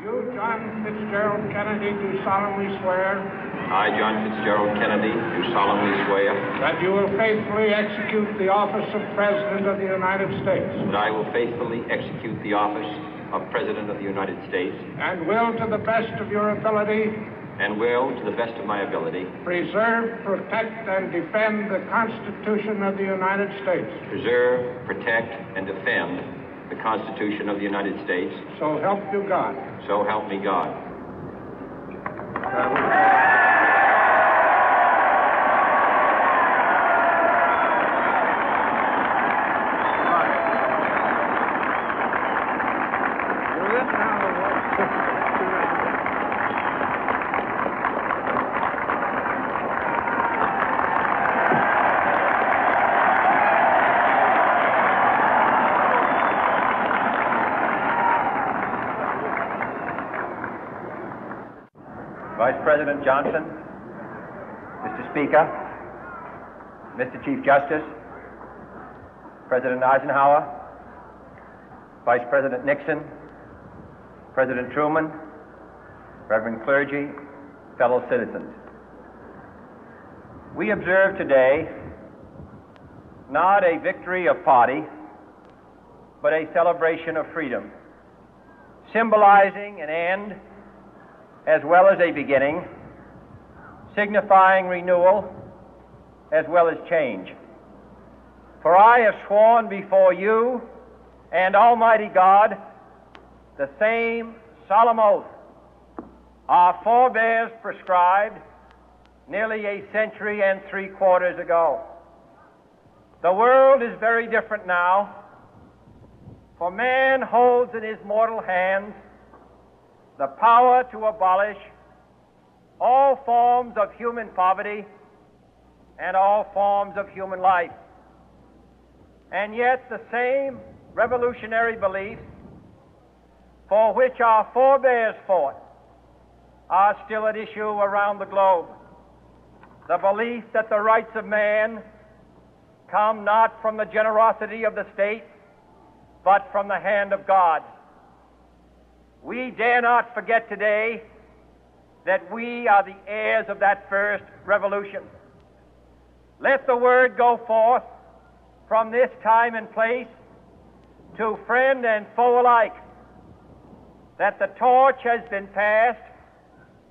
You, John Fitzgerald Kennedy, do solemnly swear. I, John Fitzgerald Kennedy, do solemnly swear. That you will faithfully execute the office of President of the United States. That I will faithfully execute the office of President of the United States. And will, to the best of your ability. And will, to the best of my ability. Preserve, protect, and defend the Constitution of the United States. Preserve, protect, and defend the Constitution of the United States. So help you God. So help me God. Vice President Johnson, Mr. Speaker, Mr. Chief Justice, President Eisenhower, Vice President Nixon, President Truman, Reverend clergy, fellow citizens. We observe today not a victory of party, but a celebration of freedom, symbolizing an end as well as a beginning, signifying renewal as well as change. For I have sworn before you and Almighty God the same solemn oath our forebears prescribed nearly a century and 3/4 ago. The world is very different now, for man holds in his mortal hands the power to abolish all forms of human poverty and all forms of human life. And yet the same revolutionary beliefs for which our forebears fought are still at issue around the globe. The belief that the rights of man come not from the generosity of the state, but from the hand of God. We dare not forget today that we are the heirs of that first revolution. Let the word go forth from this time and place to friend and foe alike that the torch has been passed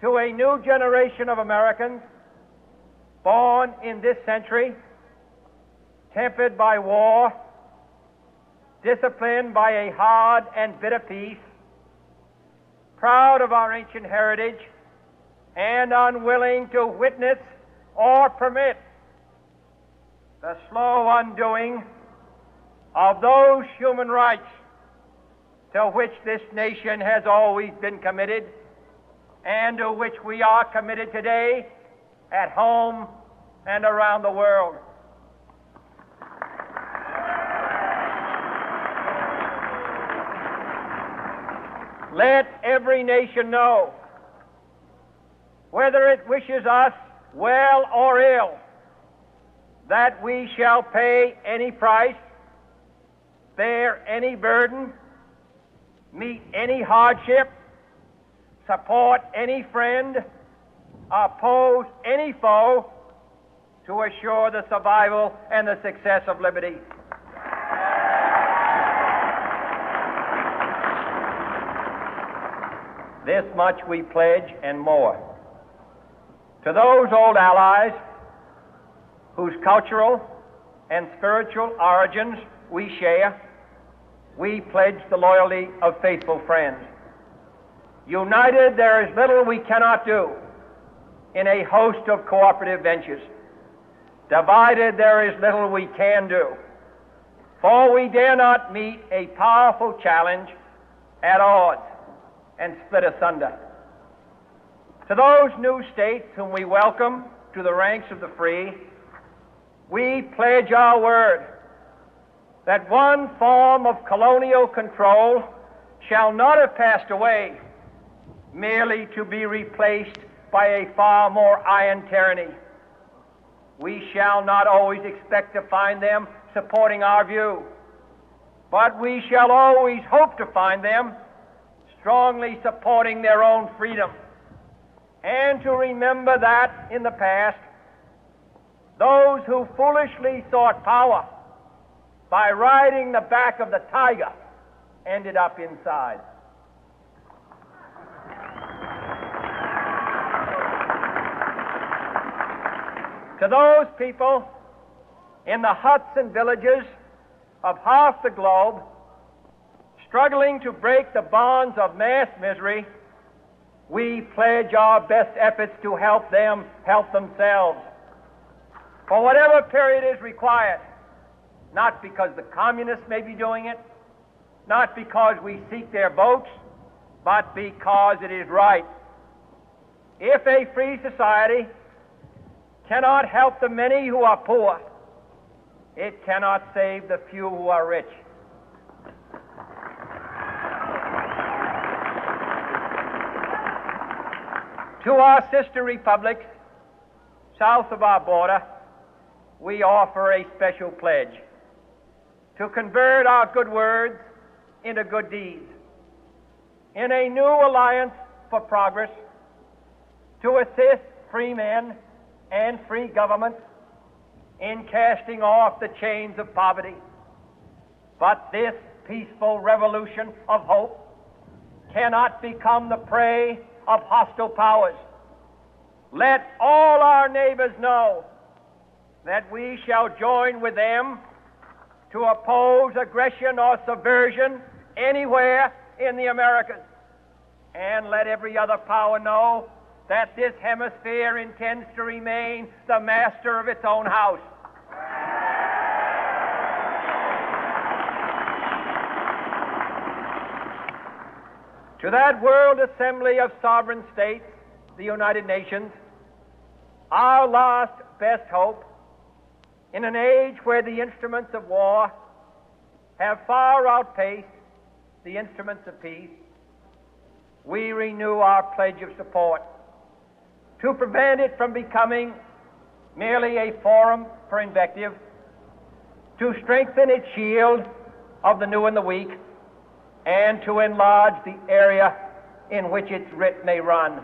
to a new generation of Americans born in this century, tempered by war, disciplined by a hard and bitter peace, proud of our ancient heritage, and unwilling to witness or permit the slow undoing of those human rights to which this nation has always been committed and to which we are committed today at home and around the world. Let every nation know, whether it wishes us well or ill, that we shall pay any price, bear any burden, meet any hardship, support any friend, oppose any foe to assure the survival and the success of liberty. This much we pledge and more. To those old allies whose cultural and spiritual origins we share, we pledge the loyalty of faithful friends. United, there is little we cannot do in a host of cooperative ventures. Divided, there is little we can do, for we dare not meet a powerful challenge at odds and split asunder. To those new states whom we welcome to the ranks of the free, we pledge our word that one form of colonial control shall not have passed away merely to be replaced by a far more iron tyranny. We shall not always expect to find them supporting our view, but we shall always hope to find them strongly supporting their own freedom, and to remember that in the past, those who foolishly sought power by riding the back of the tiger ended up inside. To those people in the huts and villages of half the globe struggling to break the bonds of mass misery, we pledge our best efforts to help them help themselves for whatever period is required, not because the communists may be doing it, not because we seek their votes, but because it is right. If a free society cannot help the many who are poor, it cannot save the few who are rich. To our sister republics south of our border, we offer a special pledge to convert our good words into good deeds, in a new alliance for progress, to assist free men and free governments in casting off the chains of poverty. But this peaceful revolution of hope cannot become the prey of hostile powers. Let all our neighbors know that we shall join with them to oppose aggression or subversion anywhere in the Americas. And let every other power know that this hemisphere intends to remain the master of its own house. To that world assembly of sovereign states, the United Nations, our last best hope, in an age where the instruments of war have far outpaced the instruments of peace, we renew our pledge of support to prevent it from becoming merely a forum for invective, to strengthen its shield of the new and the weak, and to enlarge the area in which its writ may run.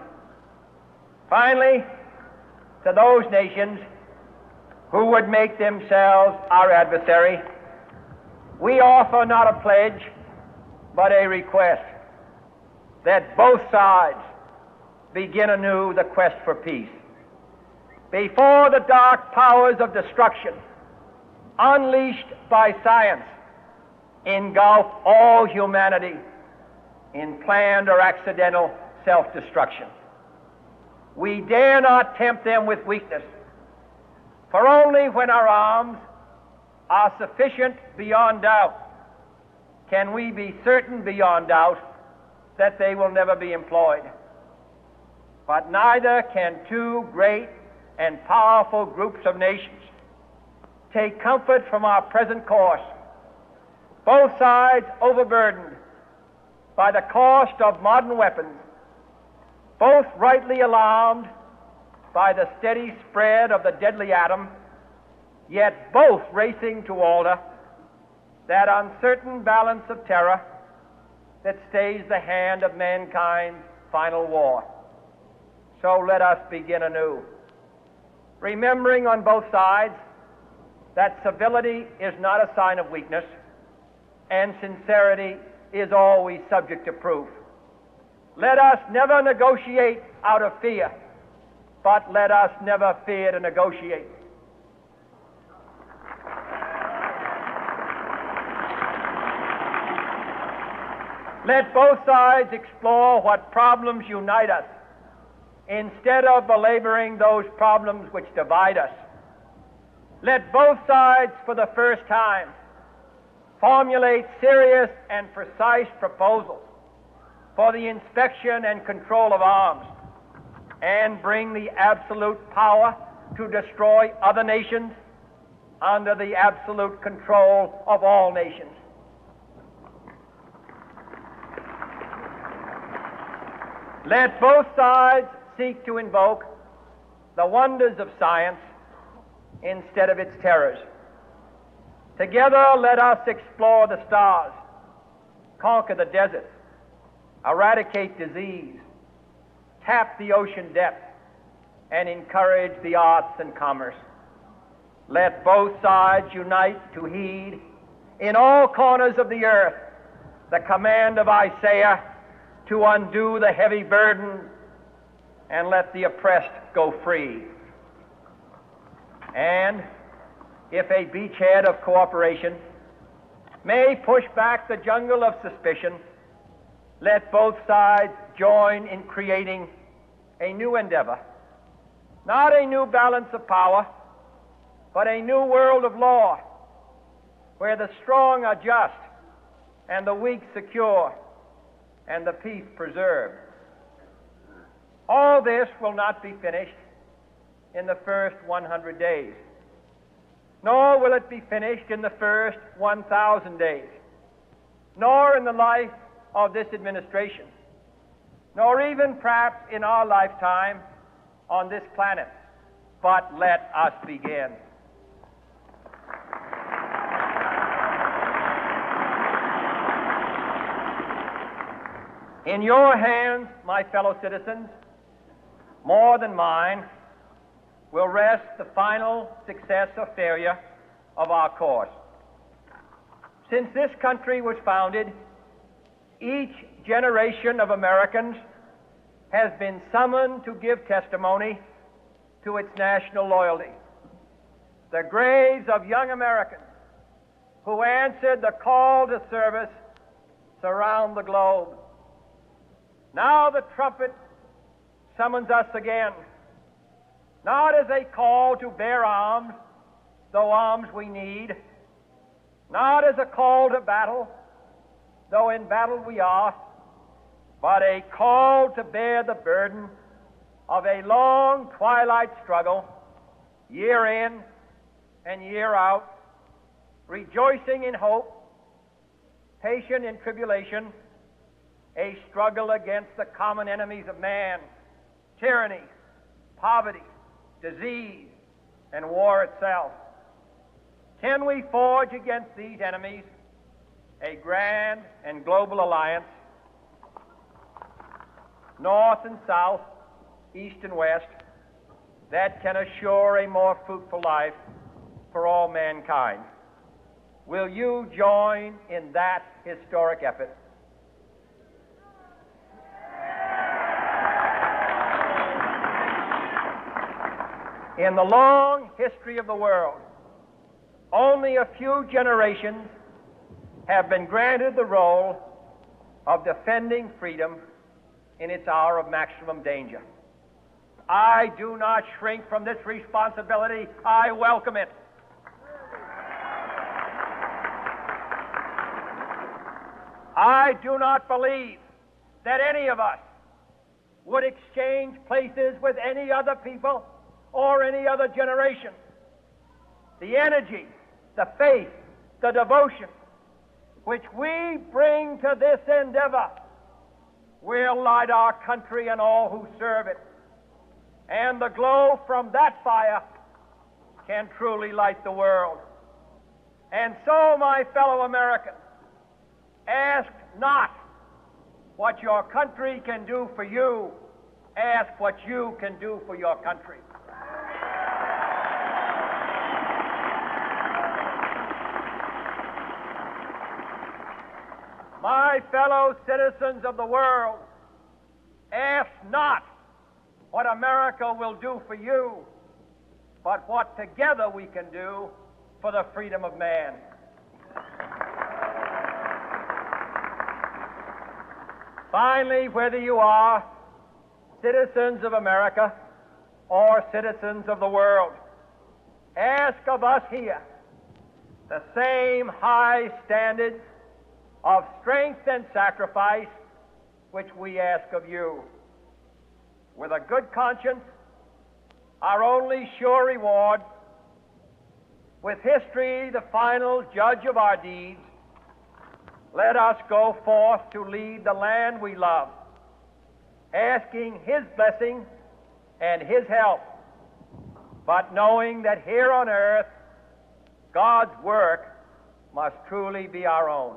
Finally, to those nations who would make themselves our adversary, we offer not a pledge, but a request that both sides begin anew the quest for peace. Before the dark powers of destruction, unleashed by science, engulf all humanity in planned or accidental self-destruction, we dare not tempt them with weakness, for only when our arms are sufficient beyond doubt can we be certain beyond doubt that they will never be employed. But neither can two great and powerful groups of nations take comfort from our present course, both sides overburdened by the cost of modern weapons, both rightly alarmed by the steady spread of the deadly atom, yet both racing to alter that uncertain balance of terror that stays the hand of mankind's final war. So let us begin anew, remembering on both sides that civility is not a sign of weakness, and sincerity is always subject to proof. Let us never negotiate out of fear, but let us never fear to negotiate. Let both sides explore what problems unite us, instead of belaboring those problems which divide us. Let both sides, for the first time, formulate serious and precise proposals for the inspection and control of arms, and bring the absolute power to destroy other nations under the absolute control of all nations. Let both sides seek to invoke the wonders of science instead of its terrors. Together, let us explore the stars, conquer the deserts, eradicate disease, tap the ocean depths, and encourage the arts and commerce. Let both sides unite to heed in all corners of the earth the command of Isaiah to undo the heavy burden and let the oppressed go free. And if a beachhead of cooperation may push back the jungle of suspicion, let both sides join in creating a new endeavor, not a new balance of power, but a new world of law, where the strong are just and the weak secure and the peace preserved. All this will not be finished in the first 100 days, nor will it be finished in the first 1,000 days, nor in the life of this administration, nor even perhaps in our lifetime on this planet. But let us begin. In your hands, my fellow citizens, more than mine, will rest the final success or failure of our course. Since this country was founded, each generation of Americans has been summoned to give testimony to its national loyalty. The graves of young Americans who answered the call to service surround the globe. Now the trumpet summons us again, not as a call to bear arms, though arms we need, not as a call to battle, though in battle we are, but a call to bear the burden of a long twilight struggle, year in and year out, rejoicing in hope, patient in tribulation, a struggle against the common enemies of man, tyranny, poverty, disease, and war itself. Can we forge against these enemies a grand and global alliance, north and south, east and west, that can assure a more fruitful life for all mankind? Will you join in that historic effort? In the long history of the world, only a few generations have been granted the role of defending freedom in its hour of maximum danger. I do not shrink from this responsibility. I welcome it. I do not believe that any of us would exchange places with any other people or any other generation. The energy, the faith, the devotion which we bring to this endeavor will light our country and all who serve it. And the glow from that fire can truly light the world. And so, my fellow Americans, ask not what your country can do for you, ask what you can do for your country. My fellow citizens of the world, ask not what America will do for you, but what together we can do for the freedom of man. Finally, whether you are citizens of America or citizens of the world, ask of us here the same high standards of strength and sacrifice which we ask of you. With a good conscience, our only sure reward, with history the final judge of our deeds, let us go forth to lead the land we love, asking His blessing and His help, but knowing that here on earth God's work must truly be our own.